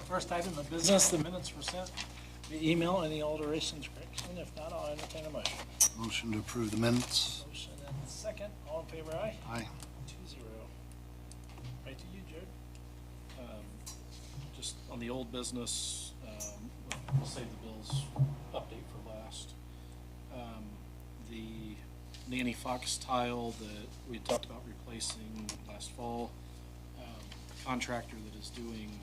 First item of business, the minutes were sent via email. Any alterations, correction? If not, I'll entertain a motion. Motion to approve the minutes. Motion and second. All in favor, aye? Aye. 2-0. Right to you, Jared. Just on the old business, we'll save the bills update for last. The Nanny Fox tile that we had talked about replacing last fall, the contractor that is doing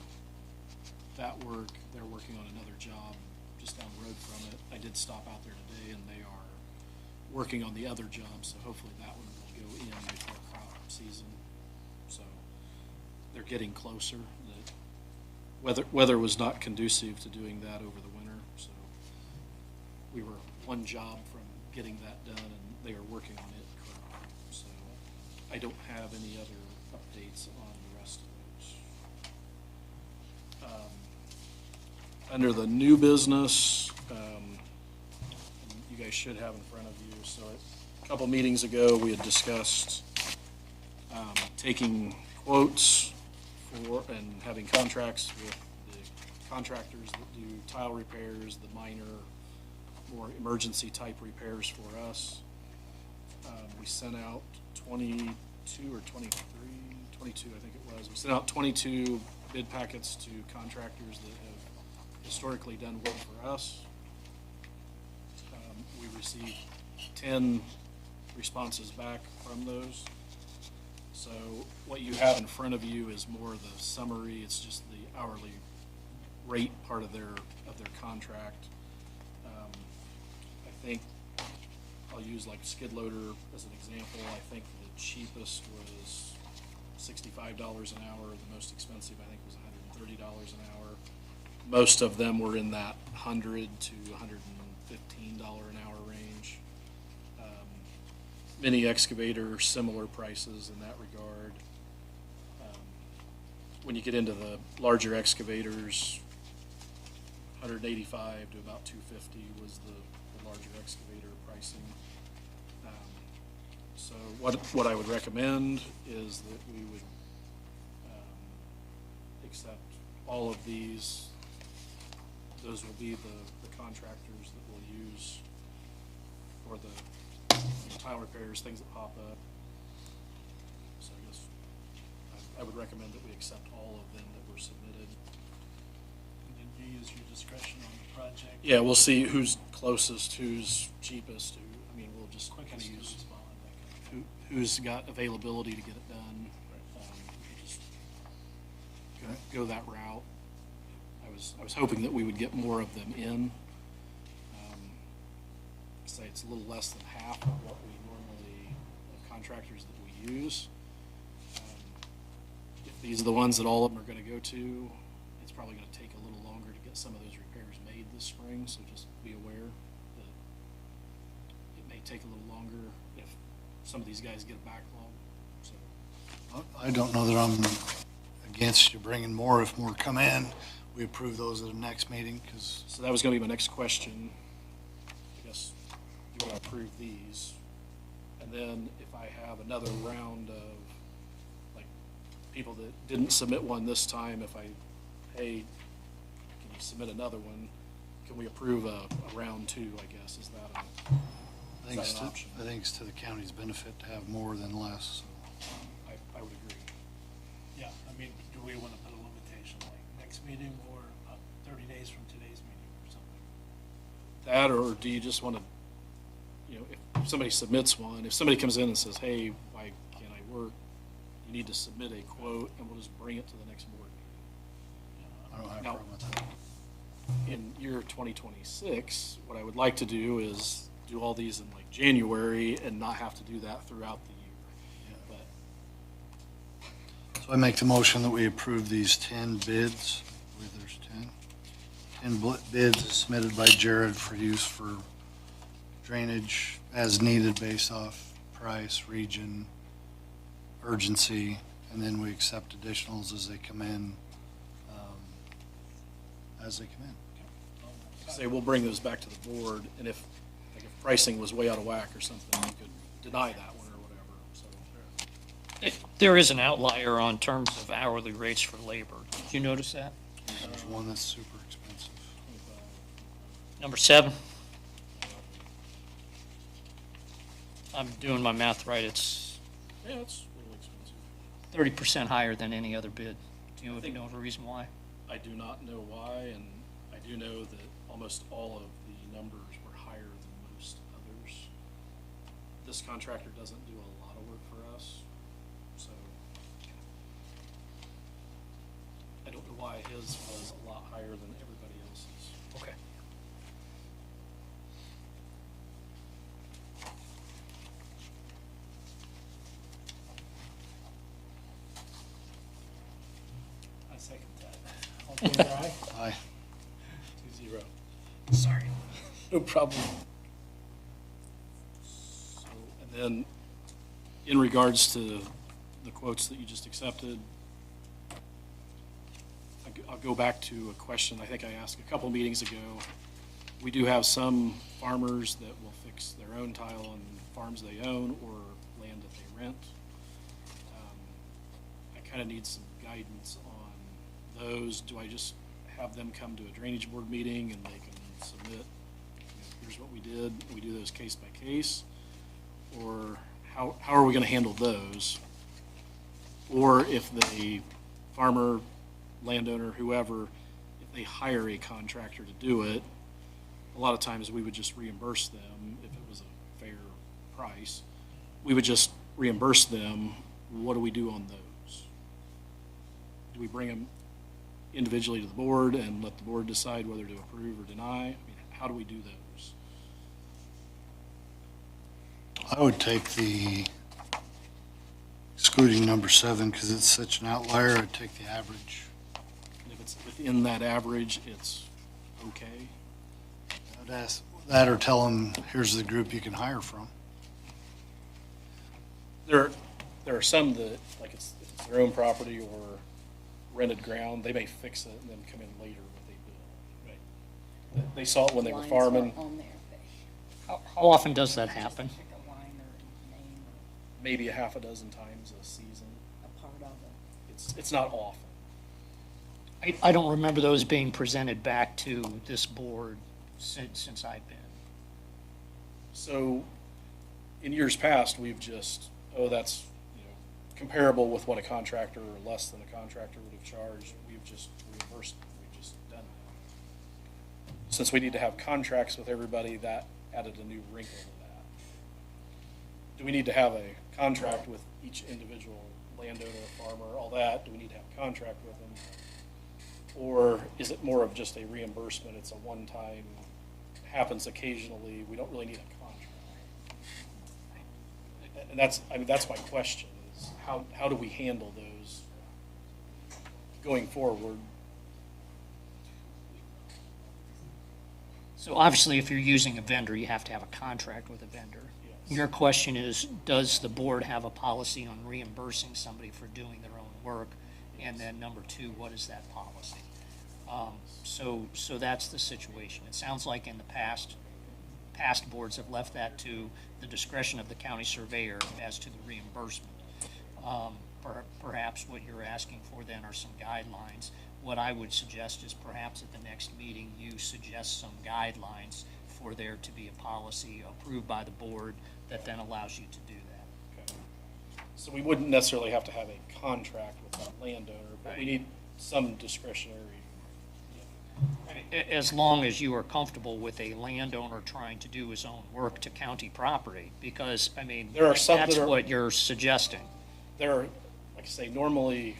that work, they're working on another job just down the road from it. I did stop out there today and they are working on the other job, so hopefully that one will go in before crop season. So they're getting closer. The weather was not conducive to doing that over the winter, so we were one job from getting that done and they are working on it currently. So I don't have any other updates on the rest of those. Under the new business, you guys should have in front of you, so a couple meetings ago, we had discussed taking quotes for and having contracts with the contractors that do tile repairs, the minor, more emergency type repairs for us. We sent out 22 or 23, 22 I think it was. We sent out 22 bid packets to contractors that have historically done work for us. We received 10 responses back from those. So what you have in front of you is more the summary. It's just the hourly rate part of their contract. I think I'll use like skid loader as an example. I think the cheapest was $65 an hour. The most expensive I think was $130 an hour. Most of them were in that $100 to $115 an hour range. Mini excavator, similar prices in that regard. When you get into the larger excavators, 185 to about 250 was the larger excavator pricing. So what I would recommend is that we would accept all of these. Those will be the contractors that we'll use for the tile repairs, things that pop up. So I guess I would recommend that we accept all of them that were submitted. And then you use your discretion on the project. Yeah, we'll see who's closest, who's cheapest. We'll just kind of Quickest to use respond, that kind of who's got availability to get it done. Just go that route. I was hoping that we would get more of them in. Say it's a little less than half of what we normally, the contractors that we use. If these are the ones that all of them are going to go to, it's probably going to take a little longer to get some of those repairs made this spring, so just be aware that it may take a little longer if some of these guys get a backlog. So I don't know that I'm against you bringing more if more come in. We approve those at the next meeting because. So that was going to be my next question. I guess you want to approve these. And then if I have another round of like people that didn't submit one this time, if I, hey, can you submit another one? Can we approve a round two, I guess? Is that an option? I think it's to the county's benefit to have more than less. I would agree. Yeah, do we want to put a limitation like next meeting or 30 days from today's meeting or something? That, or do you just want to, if somebody submits one, if somebody comes in and says, hey, why can't I work? You need to submit a quote and we'll just bring it to the next board meeting. I don't have a Now, problem with that. in year 2026, what I would like to do is do all these in like January and not have to do that throughout the year. But So I make the motion that we approve these 10 bids. I believe there's 10 bids submitted by Jared for use for drainage as needed based off price, region, urgency, and then we accept additionals as they come in. say we'll bring those back to the board, and if pricing was way out of whack or something, you could deny that one or whatever, so. There is an outlier on terms of hourly rates for labor. Did you notice that? There's one that's super expensive. 25. Number 7. I'm doing my math right, it's Yeah, it's a little expensive. 30% higher than any other bid. Do you I think- know the reason why? I do not know why, and I do know that almost all of the numbers were higher than most others. This contractor doesn't do a lot of work for us, so I don't know why his was a lot higher than everybody else's. Okay. I second that. All in favor, aye? Aye. 2-0. Sorry. No problem. So, and then, in regards to the quotes that you just accepted, I'll go back to a question I think I asked a couple meetings ago. We do have some farmers that will fix their own tile on farms they own or land that they rent. I kind of need some guidance on those. Do I just have them come to a drainage board meeting and they can submit, you know, here's what we did, we do those case by case? Or how are we gonna handle those? Or if the farmer, landowner, whoever, if they hire a contractor to do it, a lot of times we would just reimburse them if it was a fair price. We would just reimburse them. What do we do on those? Do we bring them individually to the board and let the board decide whether to approve or deny? I mean, how do we do those? I would take the excluding number 7 because it's such an outlier. I'd take the average. And if it's within that average, it's okay? I'd ask that or tell them, here's the group you can hire from. There are some that, like if it's their own property or rented ground, they may fix it and then come in later with a bill. Right. They saw it when they were Lines farming, are on there, but How often does that happen? just pick a line or name maybe a half a dozen times a season. or a part of it. It's not often. I don't remember those being presented back to this board since I've been. So, in years past, we've just, that's, you know, comparable with what a contractor or less than a contractor would have charged. We've just reimbursed, we've just done that. Since we need to have contracts with everybody, that added a new wrinkle to that. Do we need to have a contract with each individual landowner, farmer, all that? Do we need to have a contract with them? Or is it more of just a reimbursement? It's a one-time, happens occasionally, we don't really need a contract. And that's my question, is how do we handle those going forward? So obviously, if you're using a vendor, you have to have a contract with a vendor. Yes. Your question is, does the board have a policy on reimbursing somebody for doing their own work? And then number 2, what is that policy? So that's the situation. It sounds like in the past boards have left that to the discretion of the county surveyor as to the reimbursement. Perhaps what you're asking for then are some guidelines. What I would suggest is perhaps at the next meeting, you suggest some guidelines for there to be a policy approved by the board that then allows you to do that. Okay. So we wouldn't necessarily have to have a contract with that landowner, but we need some discretionary. As long as you are comfortable with a landowner trying to do his own work to county property, because, I mean, There are some that that's are- what you're suggesting. There are, like I say, normally,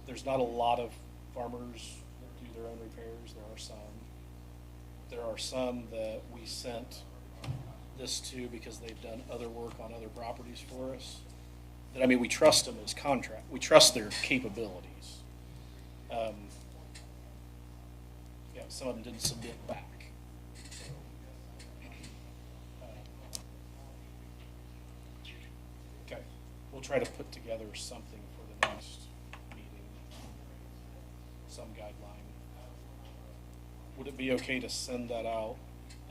there's not a lot of farmers that do their own repairs. There are some. There are some that we sent this to because they've done other work on other properties for us. That, I mean, we trust them as contract. We trust their capabilities. Yeah, some of them didn't submit back. Okay, we'll try to put together something for the next meeting, some guideline. Would it be okay to send that out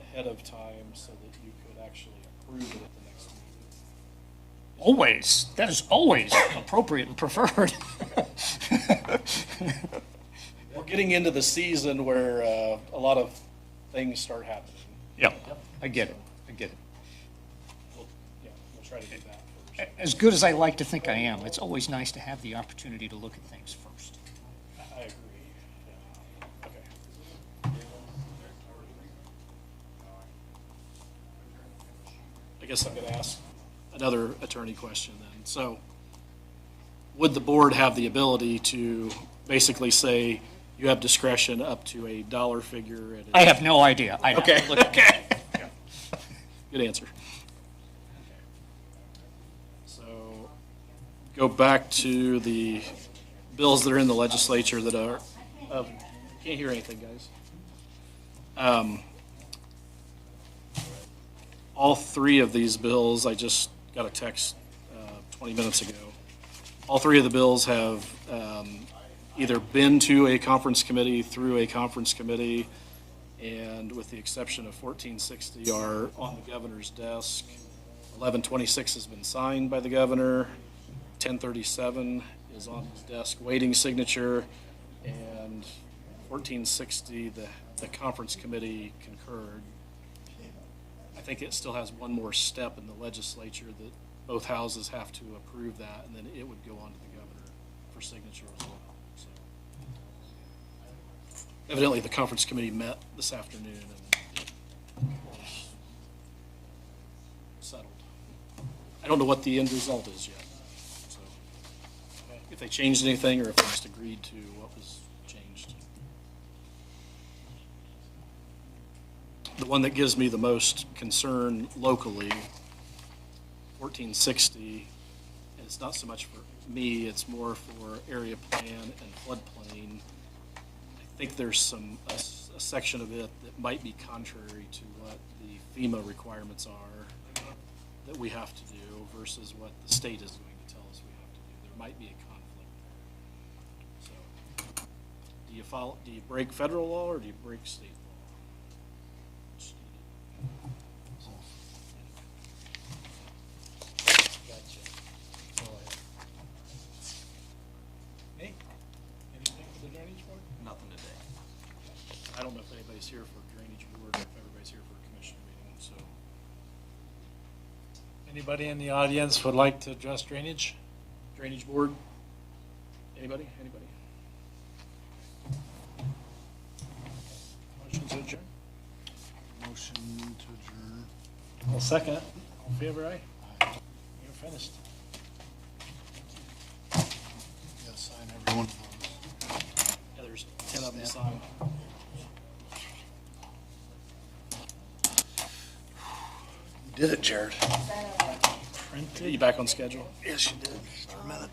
ahead of time so that you could actually approve it at the next meeting? Always, that is always appropriate and preferred. We're getting into the season where a lot of things start happening. Yeah, I get it, I get it. Yeah, we'll try to do that first. As good as I like to think I am, it's always nice to have the opportunity to look at things first. I agree. Yeah. Okay. I guess I'm going to ask another attorney question then. So would the board have the ability to basically say you have discretion up to a dollar figure? At I have no idea. I'd have to Okay, look at okay. Good answer. So go back to the bills that are in the legislature that are, can't hear anything, guys. All three of these bills, I just got a text 20 minutes ago. All three of the bills have either been to a conference committee, through a conference committee, and with the exception of 1460 are on the governor's desk. 1126 has been signed by the governor. 1037 is on his desk waiting signature. And 1460, the conference committee concurred. I think it still has one more step in the legislature that both houses have to approve that, and then it would go on to the governor for signature as well. So evidently, the conference committee met this afternoon and was settled. I don't know what the end result is yet. So if they changed anything or if they just agreed to what was changed. The one that gives me the most concern locally, 1460, and it's not so much for me, it's more for area plan and floodplain. I think there's a section of it that might be contrary to what the FEMA requirements are that we have to do versus what the state is going to tell us we have to do. There might be a conflict there. So, do you break federal law or do you break state law? Hey, anything for the drainage board? Nothing today. I don't know if anybody's here for drainage board or if everybody's here for a commission meeting, so. Anybody in the audience would like to address drainage? Drainage board? Anybody? Motion to adjourn? Motion to adjourn. I'll second it. All in favor, aye? You're finished. Yeah, sign every one of those. Yeah, there's 10 of them to sign. You did it, Jared. Yeah, you back on schedule? Yes, you did. Just for a minute.